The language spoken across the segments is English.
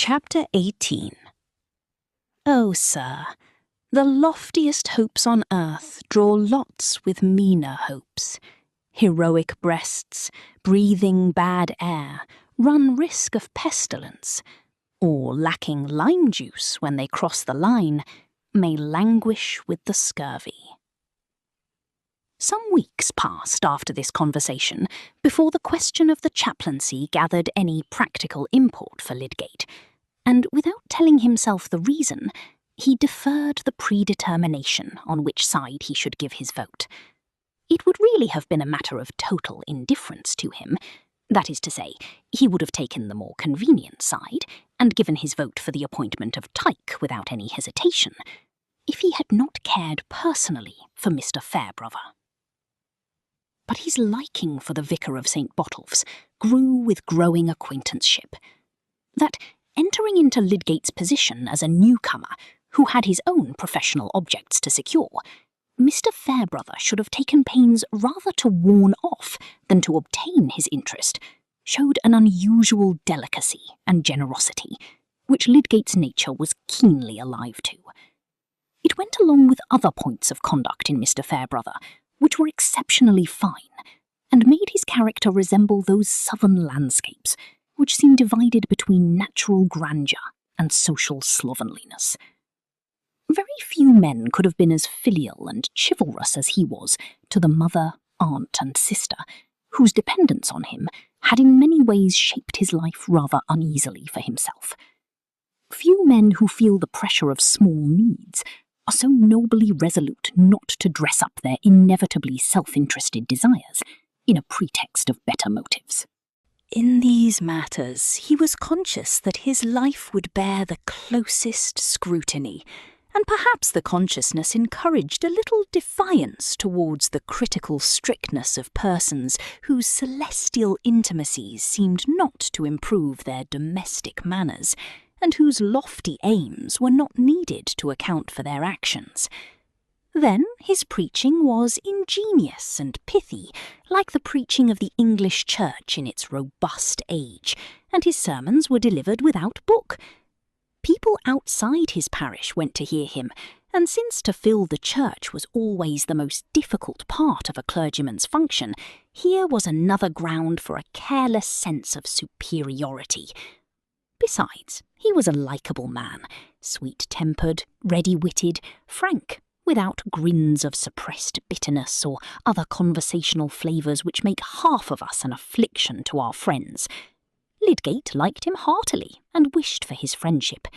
Chapter 18. O sir, the loftiest hopes on earth draw lots with meaner hopes. Heroic breasts, breathing bad air, run risk of pestilence, or lacking lime juice when they cross the line, may languish with the scurvy. Some weeks passed after this conversation before the question of the chaplaincy gathered any practical import for Lydgate, and without telling himself the reason, he deferred the predetermination on which side he should give his vote. It would really have been a matter of total indifference to him. That is to say, he would have taken the more convenient side and given his vote for the appointment of Tyke without any hesitation, if he had not cared personally for Mr. Fairbrother. But his liking for the vicar of St. Botolph's grew with growing acquaintanceship. That, entering into Lydgate's position as a newcomer who had his own professional objects to secure, Mr. Fairbrother should have taken pains rather to warn off than to obtain his interest, showed an unusual delicacy and generosity, which Lydgate's nature was keenly alive to. It went along with other points of conduct in Mr. Fairbrother, which were exceptionally fine, and made his character resemble those southern landscapes which seem divided between natural grandeur and social slovenliness. Very few men could have been as filial and chivalrous as he was to the mother, aunt, and sister, whose dependence on him had in many ways shaped his life rather uneasily for himself. Few men who feel the pressure of small needs are so nobly resolute not to dress up their inevitably self-interested desires in a pretext of better motives. In these matters, he was conscious that his life would bear the closest scrutiny, and perhaps the consciousness encouraged a little defiance towards the critical strictness of persons whose celestial intimacies seemed not to improve their domestic manners, and whose lofty aims were not needed to account for their actions. Then his preaching was ingenious and pithy, like the preaching of the English Church in its robust age, and his sermons were delivered without book. People outside his parish went to hear him, and since to fill the church was always the most difficult part of a clergyman's function, here was another ground for a careless sense of superiority. Besides, he was a likeable man, sweet-tempered, ready-witted, frank, without grins of suppressed bitterness or other conversational flavours which make half of us an affliction to our friends. Lydgate liked him heartily and wished for his friendship.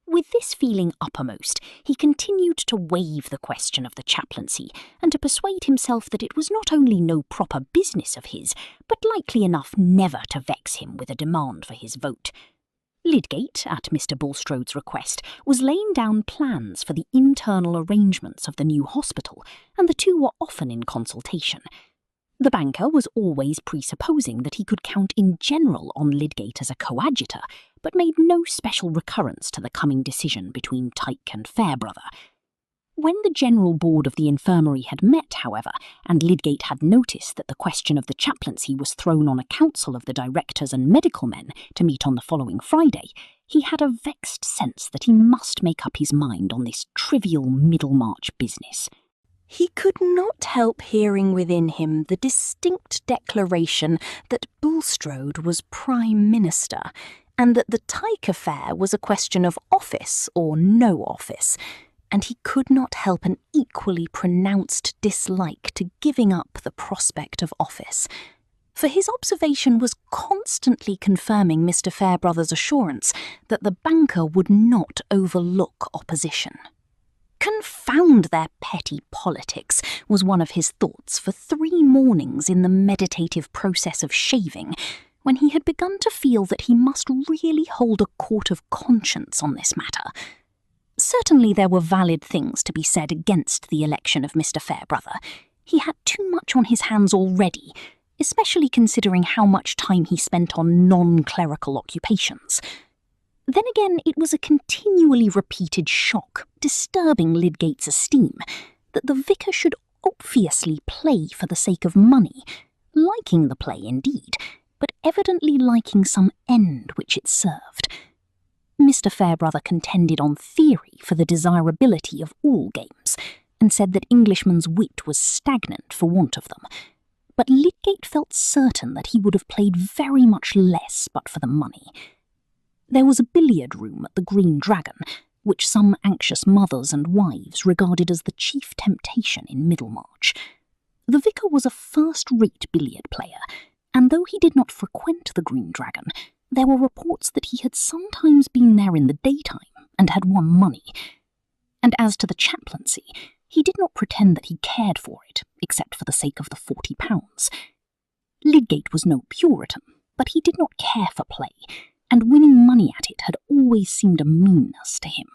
With this feeling uppermost, he continued to waive the question of the chaplaincy and to persuade himself that it was not only no proper business of his, but likely enough never to vex him with a demand for his vote. Lydgate, at Mr. Bulstrode's request, was laying down plans for the internal arrangements of the new hospital, and the two were often in consultation. The banker was always presupposing that he could count in general on Lydgate as a coadjutor, but made no special recurrence to the coming decision between Tyke and Fairbrother. When the general board of the infirmary had met, however, and Lydgate had noticed that the question of the chaplaincy was thrown on a council of the directors and medical men to meet on the following Friday, he had a vexed sense that he must make up his mind on this trivial Middlemarch business. He could not help hearing within him the distinct declaration that Bulstrode was Prime Minister, and that the Tyke affair was a question of office or no office, and he could not help an equally pronounced dislike to giving up the prospect of office, for his observation was constantly confirming Mr. Fairbrother's assurance that the banker would not overlook opposition. Confound their petty politics, was one of his thoughts for 3 mornings in the meditative process of shaving, when he had begun to feel that he must really hold a court of conscience on this matter. Certainly there were valid things to be said against the election of Mr. Fairbrother. He had too much on his hands already, especially considering how much time he spent on non-clerical occupations. Then again, it was a continually repeated shock, disturbing Lydgate's esteem, that the vicar should obviously play for the sake of money, liking the play indeed, but evidently liking some end which it served. Mr. Fairbrother contended on theory for the desirability of all games, and said that Englishmen's wit was stagnant for want of them. But Lydgate felt certain that he would have played very much less but for the money. There was a billiard room at the Green Dragon, which some anxious mothers and wives regarded as the chief temptation in Middlemarch. The vicar was a first-rate billiard player, and though he did not frequent the Green Dragon, there were reports that he had sometimes been there in the daytime and had won money. And as to the chaplaincy, he did not pretend that he cared for it, except for the sake of the £40. Lydgate was no Puritan, but he did not care for play, and winning money at it had always seemed a meanness to him.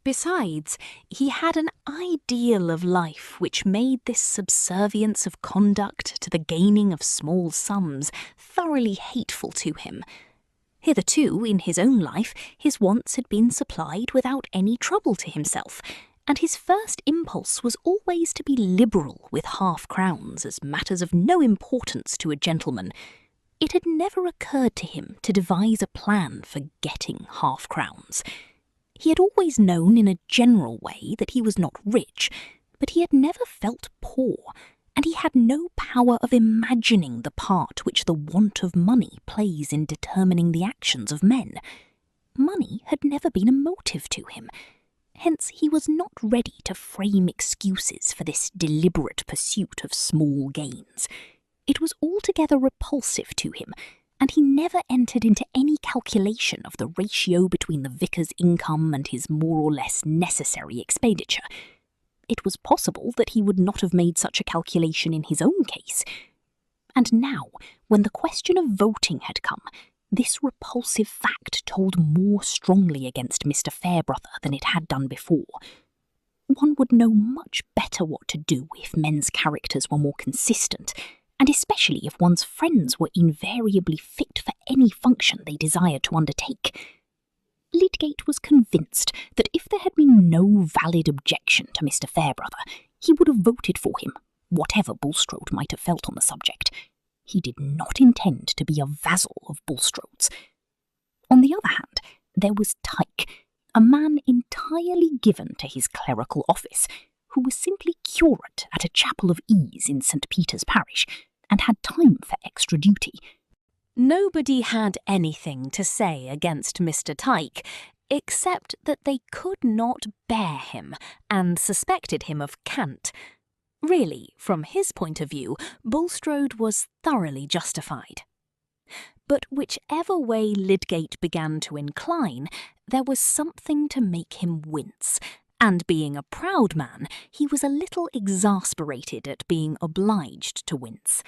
Besides, he had an ideal of life which made this subservience of conduct to the gaining of small sums thoroughly hateful to him. Hitherto, in his own life, his wants had been supplied without any trouble to himself, and his first impulse was always to be liberal with half-crowns as matters of no importance to a gentleman. It had never occurred to him to devise a plan for getting half-crowns. He had always known in a general way that he was not rich, but he had never felt poor, and he had no power of imagining the part which the want of money plays in determining the actions of men. Money had never been a motive to him. Hence he was not ready to frame excuses for this deliberate pursuit of small gains. It was altogether repulsive to him, and he never entered into any calculation of the ratio between the vicar's income and his more or less necessary expenditure. It was possible that he would not have made such a calculation in his own case. And now, when the question of voting had come, this repulsive fact told more strongly against Mr. Fairbrother than it had done before. One would know much better what to do if men's characters were more consistent, and especially if one's friends were invariably fit for any function they desired to undertake. Lydgate was convinced that if there had been no valid objection to Mr. Fairbrother, he would have voted for him, whatever Bulstrode might have felt on the subject. He did not intend to be a vassal of Bulstrode's. On the other hand, there was Tyke, a man entirely given to his clerical office, who was simply curate at a chapel of ease in St. Peter's parish, and had time for extra duty. Nobody had anything to say against Mr. Tyke, except that they could not bear him, and suspected him of cant. Really, from his point of view, Bulstrode was thoroughly justified. But whichever way Lydgate began to incline, there was something to make him wince, and being a proud man, he was a little exasperated at being obliged to wince.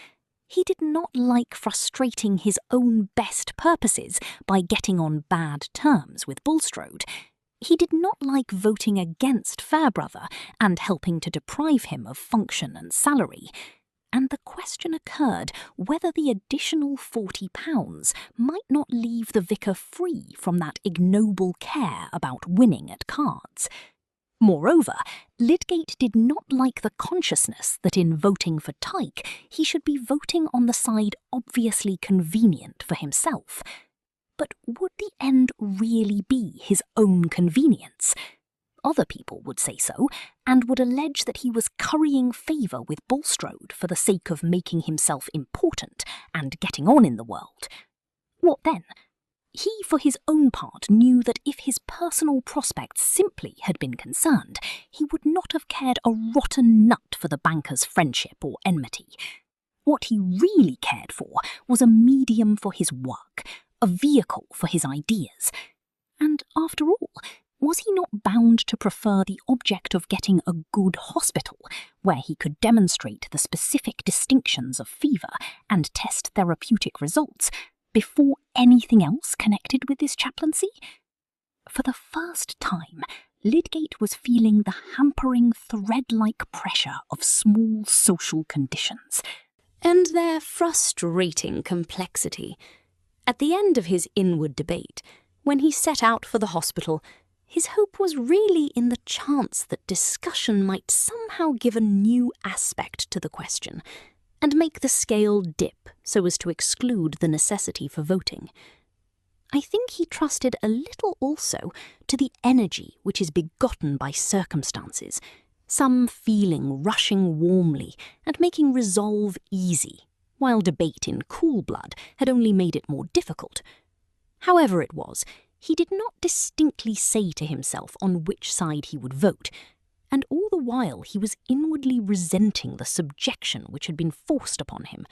He did not like frustrating his own best purposes by getting on bad terms with Bulstrode. He did not like voting against Fairbrother and helping to deprive him of function and salary. And the question occurred whether the additional £40 might not leave the vicar free from that ignoble care about winning at cards. Moreover, Lydgate did not like the consciousness that in voting for Tyke he should be voting on the side obviously convenient for himself. But would the end really be his own convenience? Other people would say so, and would allege that he was currying favour with Bulstrode for the sake of making himself important and getting on in the world. What then? He, for his own part, knew that if his personal prospects simply had been concerned, he would not have cared a rotten nut for the banker's friendship or enmity. What he really cared for was a medium for his work, a vehicle for his ideas. And after all, was he not bound to prefer the object of getting a good hospital, where he could demonstrate the specific distinctions of fever and test therapeutic results, before anything else connected with this chaplaincy? For the first time, Lydgate was feeling the hampering thread-like pressure of small social conditions, and their frustrating complexity. At the end of his inward debate, when he set out for the hospital, his hope was really in the chance that discussion might somehow give a new aspect to the question, and make the scale dip so as to exclude the necessity for voting. I think he trusted a little also to the energy which is begotten by circumstances, some feeling rushing warmly and making resolve easy, while debate in cool blood had only made it more difficult. However it was, he did not distinctly say to himself on which side he would vote, and all the while he was inwardly resenting the subjection which had been forced upon him.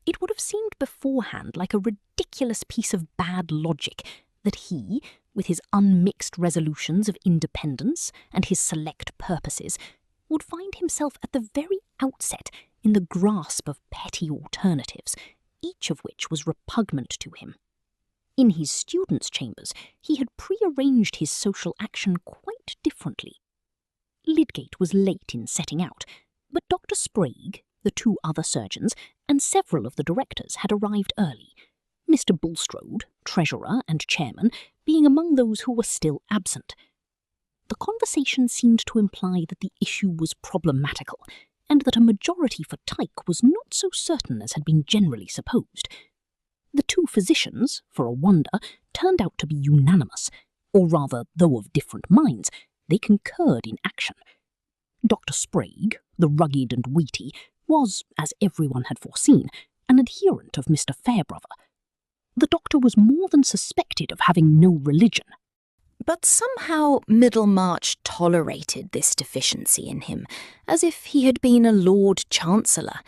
It would have seemed beforehand like a ridiculous piece of bad logic that he, with his unmixed resolutions of independence and his select purposes, would find himself at the very outset in the grasp of petty alternatives, each of which was repugnant to him. In his students' chambers, he had prearranged his social action quite differently. Lydgate was late in setting out, but Dr. Sprague, the two other surgeons, and several of the directors had arrived early, Mr. Bulstrode, treasurer and chairman, being among those who were still absent. The conversation seemed to imply that the issue was problematical, and that a majority for Tyke was not so certain as had been generally supposed. The two physicians, for a wonder, turned out to be unanimous, or rather, though of different minds, they concurred in action. Dr. Sprague, the rugged and weighty, was, as everyone had foreseen, an adherent of Mr. Fairbrother. The doctor was more than suspected of having no religion. But somehow Middlemarch tolerated this deficiency in him, as if he had been a Lord Chancellor.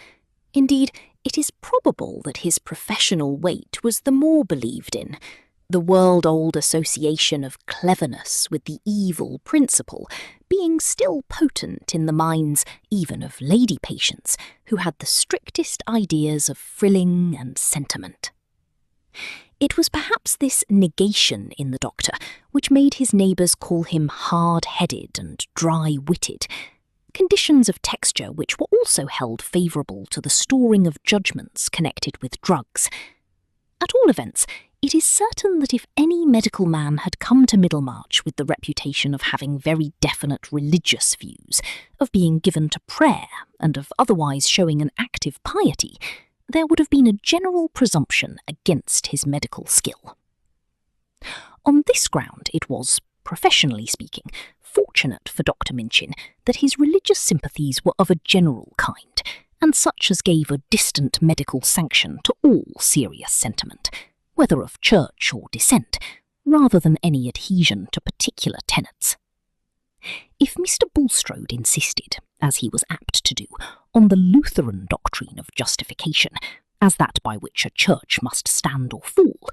Indeed, it is probable that his professional weight was the more believed in, the world-old association of cleverness with the evil principle being still potent in the minds even of lady patients who had the strictest ideas of frilling and sentiment. It was perhaps this negation in the doctor which made his neighbours call him hard-headed and dry-witted, conditions of texture which were also held favourable to the storing of judgments connected with drugs. At all events, it is certain that if any medical man had come to Middlemarch with the reputation of having very definite religious views, of being given to prayer, and of otherwise showing an active piety, there would have been a general presumption against his medical skill. On this ground it was, professionally speaking, fortunate for Dr. Minchin that his religious sympathies were of a general kind, and such as gave a distant medical sanction to all serious sentiment, whether of church or dissent, rather than any adhesion to particular tenets. If Mr. Bulstrode insisted, as he was apt to do, on the Lutheran doctrine of justification, as that by which a church must stand or fall,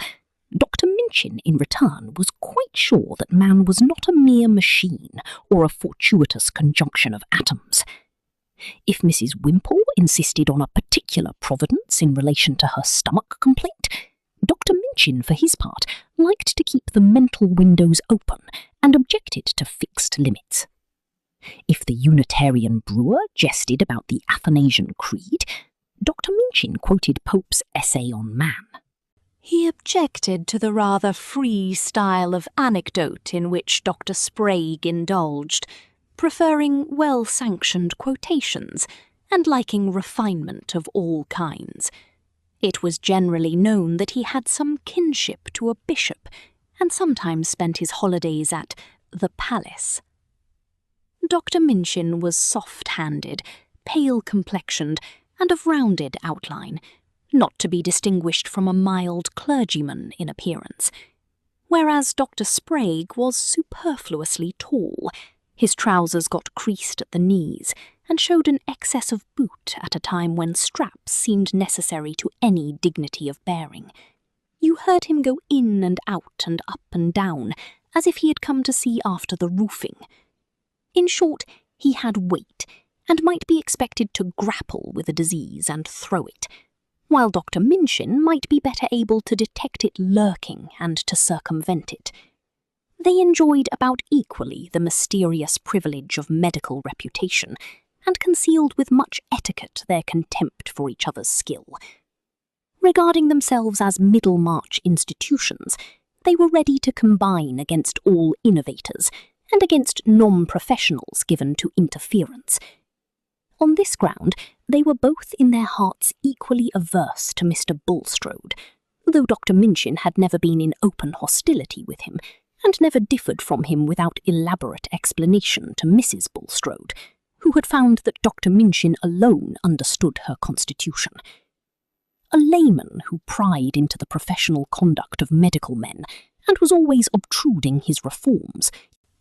Dr. Minchin, in return, was quite sure that man was not a mere machine or a fortuitous conjunction of atoms. If Mrs. Wimpole insisted on a particular providence in relation to her stomach complaint, Dr. Minchin, for his part, liked to keep the mental windows open and objected to fixed limits. If the Unitarian brewer jested about the Athanasian Creed, Dr. Minchin quoted Pope's Essay on Man. He objected to the rather free style of anecdote in which Dr. Sprague indulged, preferring well-sanctioned quotations and liking refinement of all kinds. It was generally known that he had some kinship to a bishop, and sometimes spent his holidays at the palace. Dr. Minchin was soft-handed, pale-complexioned, and of rounded outline, not to be distinguished from a mild clergyman in appearance, whereas Dr. Sprague was superfluously tall. His trousers got creased at the knees, and showed an excess of boot at a time when straps seemed necessary to any dignity of bearing. You heard him go in and out and up and down, as if he had come to see after the roofing. In short, he had weight, and might be expected to grapple with a disease and throw it, while Dr. Minchin might be better able to detect it lurking and to circumvent it. They enjoyed about equally the mysterious privilege of medical reputation, and concealed with much etiquette their contempt for each other's skill. Regarding themselves as Middlemarch institutions, they were ready to combine against all innovators, and against non-professionals given to interference. On this ground, they were both in their hearts equally averse to Mr. Bulstrode, though Dr. Minchin had never been in open hostility with him, and never differed from him without elaborate explanation to Mrs. Bulstrode, who had found that Dr. Minchin alone understood her constitution. A layman who pried into the professional conduct of medical men and was always obtruding his reforms.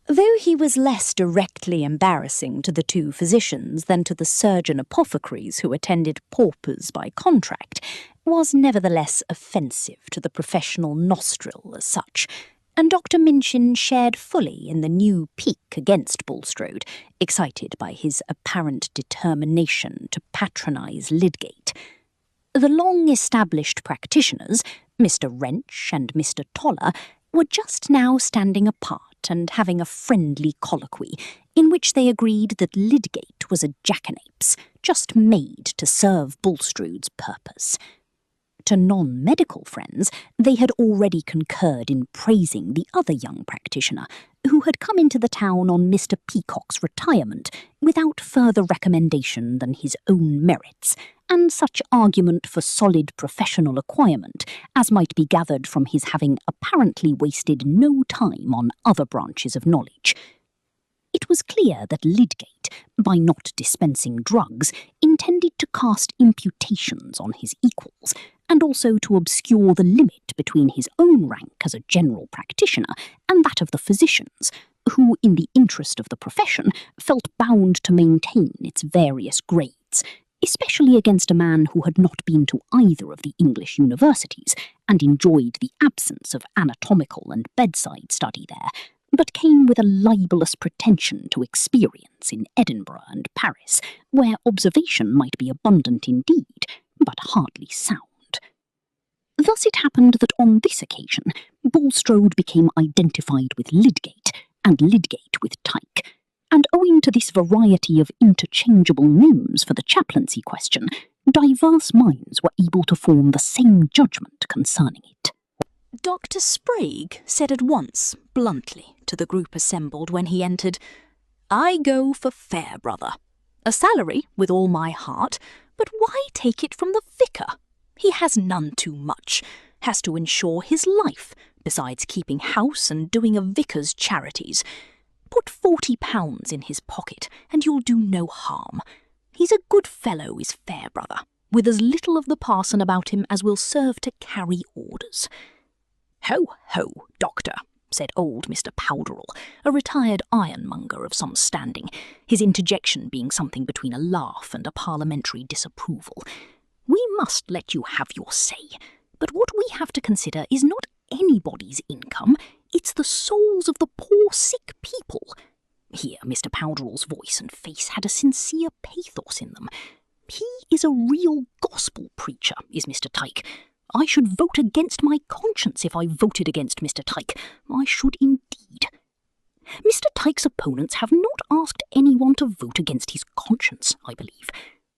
Though he was less directly embarrassing to the two physicians than to the surgeon apothecaries who attended paupers by contract, was nevertheless offensive to the professional nostril as such, and Dr. Minchin shared fully in the new pique against Bulstrode, excited by his apparent determination to patronise Lydgate. The long-established practitioners, Mr. Wrench and Mr. Toller, were just now standing apart and having a friendly colloquy, in which they agreed that Lydgate was a jackanapes, just made to serve Bulstrode's purpose. To non-medical friends, they had already concurred in praising the other young practitioner, who had come into the town on Mr. Peacock's retirement without further recommendation than his own merits, and such argument for solid professional acquirement as might be gathered from his having apparently wasted no time on other branches of knowledge. It was clear that Lydgate, by not dispensing drugs, intended to cast imputations on his equals, and also to obscure the limit between his own rank as a general practitioner and that of the physicians, who, in the interest of the profession, felt bound to maintain its various grades, especially against a man who had not been to either of the English universities and enjoyed the absence of anatomical and bedside study there, but came with a libellous pretension to experience in Edinburgh and Paris, where observation might be abundant indeed, but hardly sound. Thus it happened that on this occasion Bulstrode became identified with Lydgate, and Lydgate with Tyke, and owing to this variety of interchangeable names for the chaplaincy question, diverse minds were able to form the same judgment concerning it. Dr. Sprague said at once, bluntly, to the group assembled when he entered, "I go for Fairbrother. A salary, with all my heart, but why take it from the vicar? He has none too much, has to insure his life, besides keeping house and doing a vicar's charities. Put £40 in his pocket, and you'll do no harm. He's a good fellow, is Fairbrother, with as little of the parson about him as will serve to carry orders." "Ho, ho, doctor," said old Mr. Powderell, a retired ironmonger of some standing, his interjection being something between a laugh and a parliamentary disapproval. "We must let you have your say, but what we have to consider is not anybody's income, it's the souls of the poor sick people." Here Mr. Powderell's voice and face had a sincere pathos in them. "He is a real gospel preacher, is Mr. Tyke. I should vote against my conscience if I voted against Mr. Tyke. I should indeed. Mr. Tyke's opponents have not asked anyone to vote against his conscience, I believe,"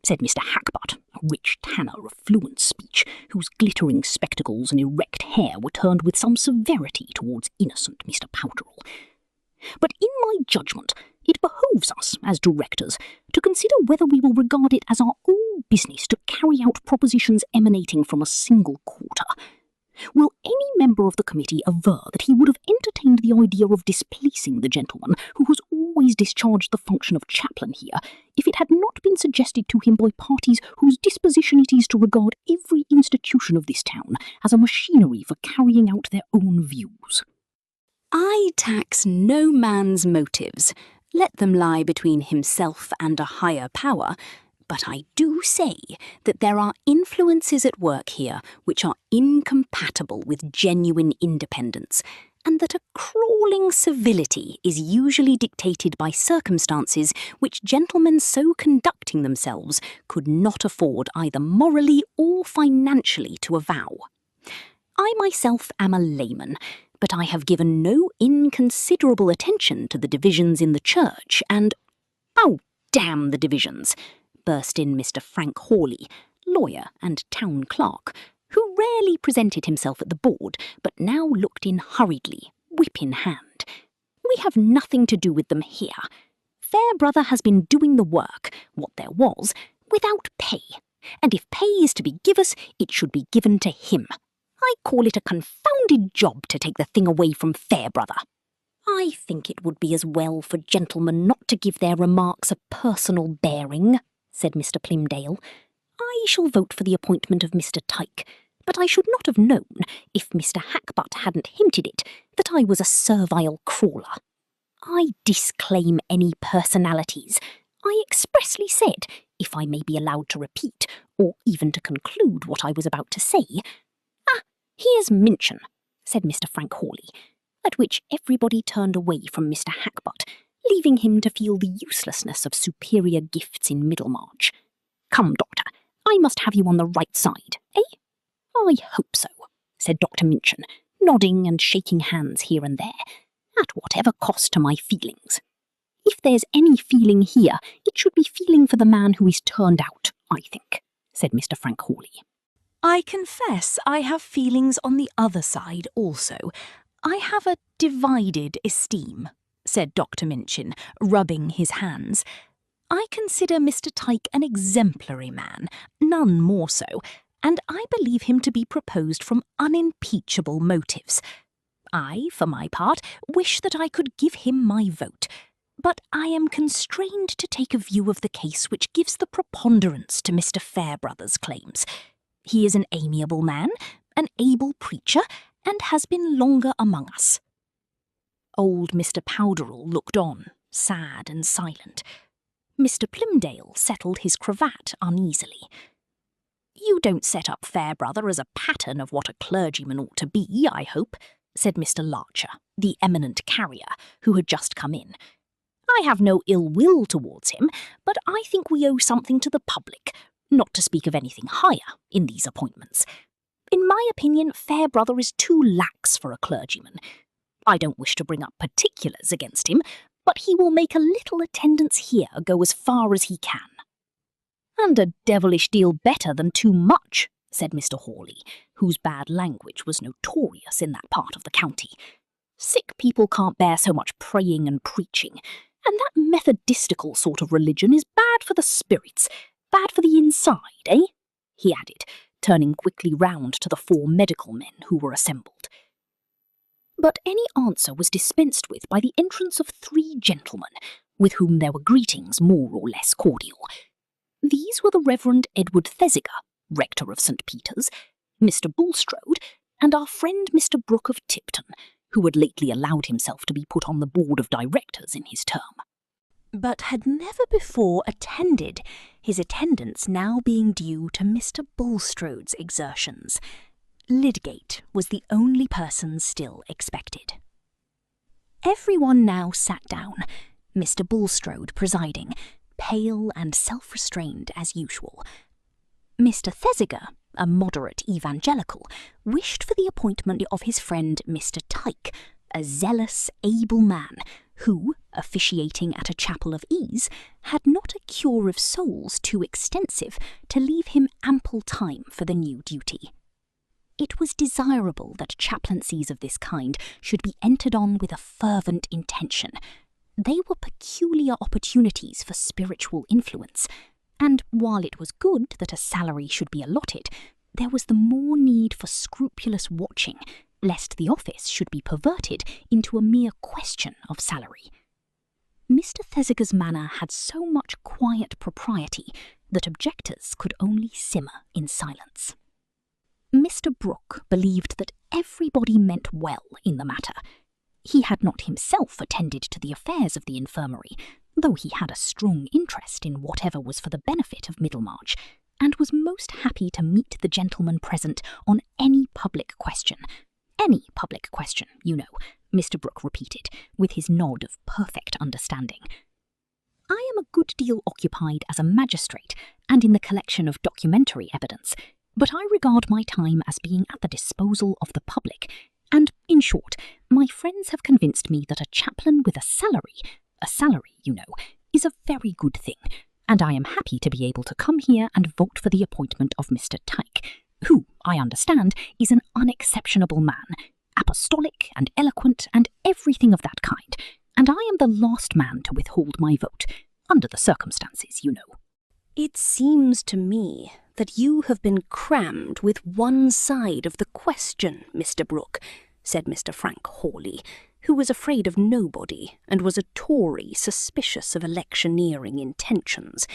said Mr. Hackbutt, a rich tanner of fluent speech, whose glittering spectacles and erect hair were turned with some severity towards innocent Mr. Powderell. "But in my judgment, it behoves us, as directors, to consider whether we will regard it as our own business to carry out propositions emanating from a single quarter. Will any member of the committee aver that he would have entertained the idea of displacing the gentleman who has always discharged the function of chaplain here, if it had not been suggested to him by parties whose disposition it is to regard every institution of this town as a machinery for carrying out their own views?" "I tax no man's motives, let them lie between himself and a higher power, but I do say that there are influences at work here which are incompatible with genuine independence, and that a crawling civility is usually dictated by circumstances which gentlemen so conducting themselves could not afford either morally or financially to avow. I myself am a layman, but I have given no inconsiderable attention to the divisions in the church, and—" "Oh, damn the divisions!" burst in Mr. Frank Hawley, lawyer and town clerk, who rarely presented himself at the board, but now looked in hurriedly, whip in hand. "We have nothing to do with them here. Fairbrother has been doing the work, what there was, without pay, and if pay is to be give us, it should be given to him. I call it a confounded job to take the thing away from Fairbrother. I think it would be as well for gentlemen not to give their remarks a personal bearing, said Mr. Plymdale. I shall vote for the appointment of Mr. Tyke, but I should not have known, if Mr. Hackbutt hadn't hinted it, that I was a servile crawler. I disclaim any personalities. I expressly said, if I may be allowed to repeat, or even to conclude what I was about to say. Ah, here's Minchin, said Mr. Frank Hawley, at which everybody turned away from Mr. Hackbutt, leaving him to feel the uselessness of superior gifts in Middlemarch. Come, Doctor, I must have you on the right side, eh? I hope so, said Dr. Minchin, nodding and shaking hands here and there, at whatever cost to my feelings. If there's any feeling here, it should be feeling for the man who is turned out, I think, said Mr. Frank Hawley. I confess I have feelings on the other side also. I have a divided esteem, said Dr. Minchin, rubbing his hands. I consider Mr. Tyke an exemplary man, none more so, and I believe him to be proposed from unimpeachable motives. I, for my part, wish that I could give him my vote, but I am constrained to take a view of the case which gives the preponderance to Mr. Fairbrother's claims. He is an amiable man, an able preacher, and has been longer among us. Old Mr. Powderall looked on, sad and silent. Mr. Plymdale settled his cravat uneasily. You don't set up Fairbrother as a pattern of what a clergyman ought to be, I hope, said Mr. Larcher, the eminent carrier, who had just come in. I have no ill will towards him, but I think we owe something to the public, not to speak of anything higher, in these appointments. In my opinion, Fairbrother is too lax for a clergyman. I don't wish to bring up particulars against him, but he will make a little attendance here go as far as he can. And a devilish deal better than too much, said Mr. Hawley, whose bad language was notorious in that part of the county. Sick people can't bear so much praying and preaching, and that methodistical sort of religion is bad for the spirits, bad for the inside, eh? He added, turning quickly round to the 4 medical men who were assembled. But any answer was dispensed with by the entrance of 3 gentlemen, with whom there were greetings more or less cordial. These were the Reverend Edward Thesiger, rector of St. Peter's, Mr. Bulstrode, and our friend Mr. Brooke of Tipton, who had lately allowed himself to be put on the board of directors in his term, but had never before attended, his attendance now being due to Mr. Bulstrode's exertions. Lydgate was the only person still expected. Everyone now sat down, Mr. Bulstrode presiding, pale and self-restrained as usual. Mr. Thesiger, a moderate evangelical, wished for the appointment of his friend Mr. Tyke, a zealous, able man, who, officiating at a chapel of ease, had not a cure of souls too extensive to leave him ample time for the new duty. It was desirable that chaplaincies of this kind should be entered on with a fervent intention. They were peculiar opportunities for spiritual influence, and while it was good that a salary should be allotted, there was the more need for scrupulous watching, lest the office should be perverted into a mere question of salary. Mr. Thesiger's manner had so much quiet propriety that objectors could only simmer in silence. Mr. Brooke believed that everybody meant well in the matter. He had not himself attended to the affairs of the infirmary, though he had a strong interest in whatever was for the benefit of Middlemarch, and was most happy to meet the gentlemen present on any public question. Any public question, you know, Mr. Brooke repeated, with his nod of perfect understanding. I am a good deal occupied as a magistrate and in the collection of documentary evidence, but I regard my time as being at the disposal of the public, and, in short, my friends have convinced me that a chaplain with a salary, you know, is a very good thing, and I am happy to be able to come here and vote for the appointment of Mr. Tyke, who, I understand, is an unexceptionable man, apostolic and eloquent and everything of that kind, and I am the last man to withhold my vote, under the circumstances, you know. It seems to me that you have been crammed with one side of the question, Mr. Brooke," said Mr. Frank Hawley, who was afraid of nobody and was a Tory suspicious of electioneering intentions.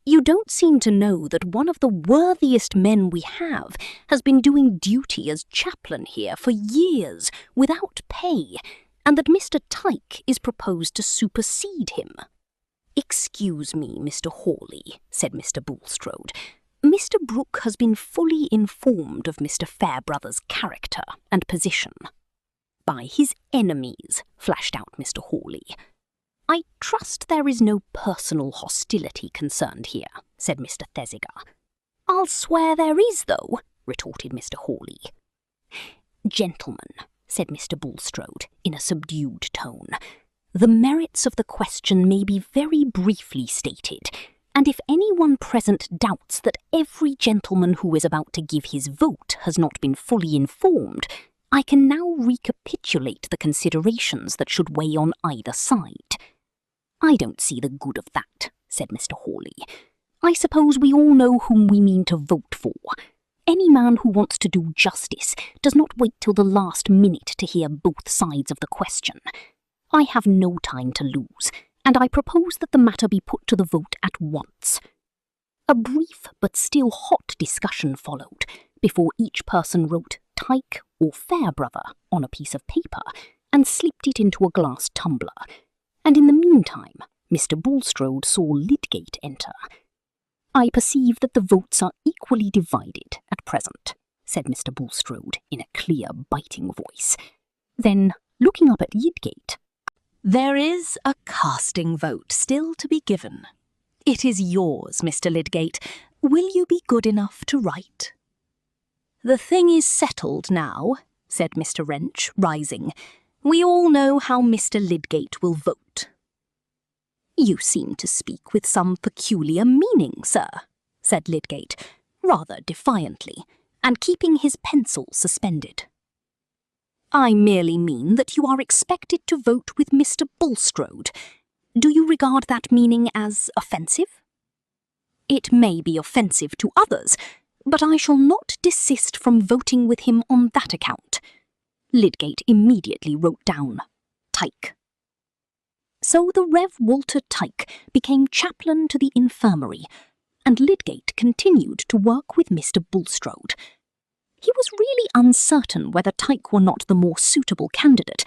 "You don't seem to know that one of the worthiest men we have has been doing duty as chaplain here for years without pay, and that Mr. Tyke is proposed to supersede him." "Excuse me, Mr. Hawley," said Mr. Bulstrode. "Mr. Brooke has been fully informed of Mr. Fairbrother's character and position." "By his enemies," flashed out Mr. Hawley. "I trust there is no personal hostility concerned here," said Mr. Thesiger. "I'll swear there is, though," retorted Mr. Hawley. "Gentlemen," said Mr. Bulstrode, in a subdued tone, "the merits of the question may be very briefly stated, and if anyone present doubts that every gentleman who is about to give his vote has not been fully informed, I can now recapitulate the considerations that should weigh on either side." "I don't see the good of that," said Mr. Hawley. "I suppose we all know whom we mean to vote for. Any man who wants to do justice does not wait till the last minute to hear both sides of the question. I have no time to lose, and I propose that the matter be put to the vote at once." A brief but still hot discussion followed, before each person wrote Tyke or Fairbrother on a piece of paper and slipped it into a glass tumbler, and in the meantime Mr. Bulstrode saw Lydgate enter. "I perceive that the votes are equally divided at present," said Mr. Bulstrode in a clear, biting voice. Then, looking up at Lydgate, "There is a casting vote still to be given. It is yours, Mr. Lydgate. Will you be good enough to write?" "The thing is settled now," said Mr. Wrench, rising. "We all know how Mr. Lydgate will vote." "You seem to speak with some peculiar meaning, sir," said Lydgate, rather defiantly, and keeping his pencil suspended. "I merely mean that you are expected to vote with Mr. Bulstrode. Do you regard that meaning as offensive?" "It may be offensive to others, but I shall not desist from voting with him on that account." Lydgate immediately wrote down Tyke. So the Rev. Walter Tyke became chaplain to the infirmary, and Lydgate continued to work with Mr. Bulstrode. He was really uncertain whether Tyke were not the more suitable candidate,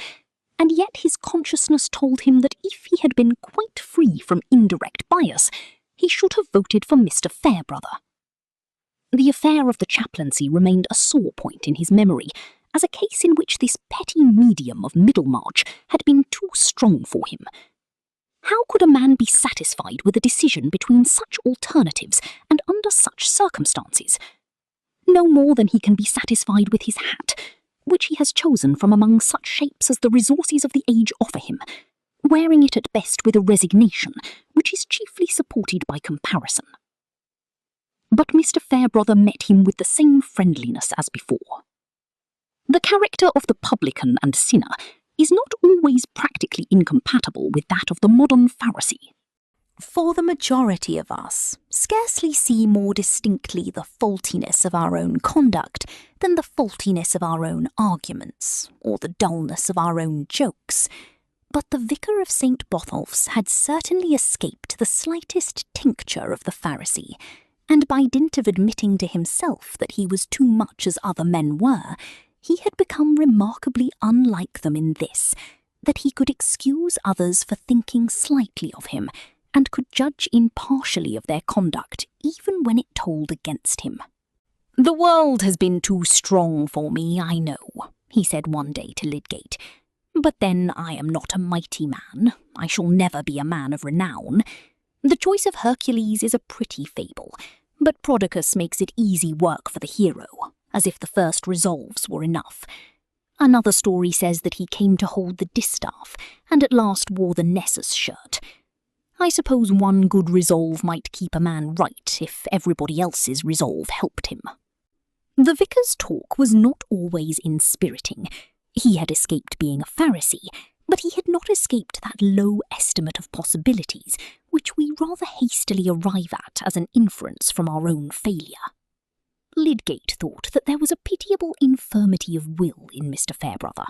and yet his consciousness told him that if he had been quite free from indirect bias, he should have voted for Mr. Fairbrother. The affair of the chaplaincy remained a sore point in his memory, as a case in which this petty medium of Middlemarch had been too strong for him. How could a man be satisfied with a decision between such alternatives and under such circumstances? No more than he can be satisfied with his hat, which he has chosen from among such shapes as the resources of the age offer him, wearing it at best with a resignation which is chiefly supported by comparison. But Mr. Fairbrother met him with the same friendliness as before. The character of the publican and sinner is not always practically incompatible with that of the modern Pharisee. For the majority of us scarcely see more distinctly the faultiness of our own conduct than the faultiness of our own arguments, or the dullness of our own jokes. But the vicar of St. Botolph's had certainly escaped the slightest tincture of the Pharisee, and by dint of admitting to himself that he was too much as other men were, he had become remarkably unlike them in this, that he could excuse others for thinking slightly of him, and could judge impartially of their conduct even when it told against him. "The world has been too strong for me, I know," he said one day to Lydgate. "But then I am not a mighty man. I shall never be a man of renown. The choice of Hercules is a pretty fable, but Prodicus makes it easy work for the hero, as if the first resolves were enough. Another story says that he came to hold the distaff, and at last wore the Nessus shirt. I suppose one good resolve might keep a man right if everybody else's resolve helped him." The vicar's talk was not always inspiriting. He had escaped being a Pharisee, but he had not escaped that low estimate of possibilities which we rather hastily arrive at as an inference from our own failure. Lydgate thought that there was a pitiable infirmity of will in Mr. Fairbrother.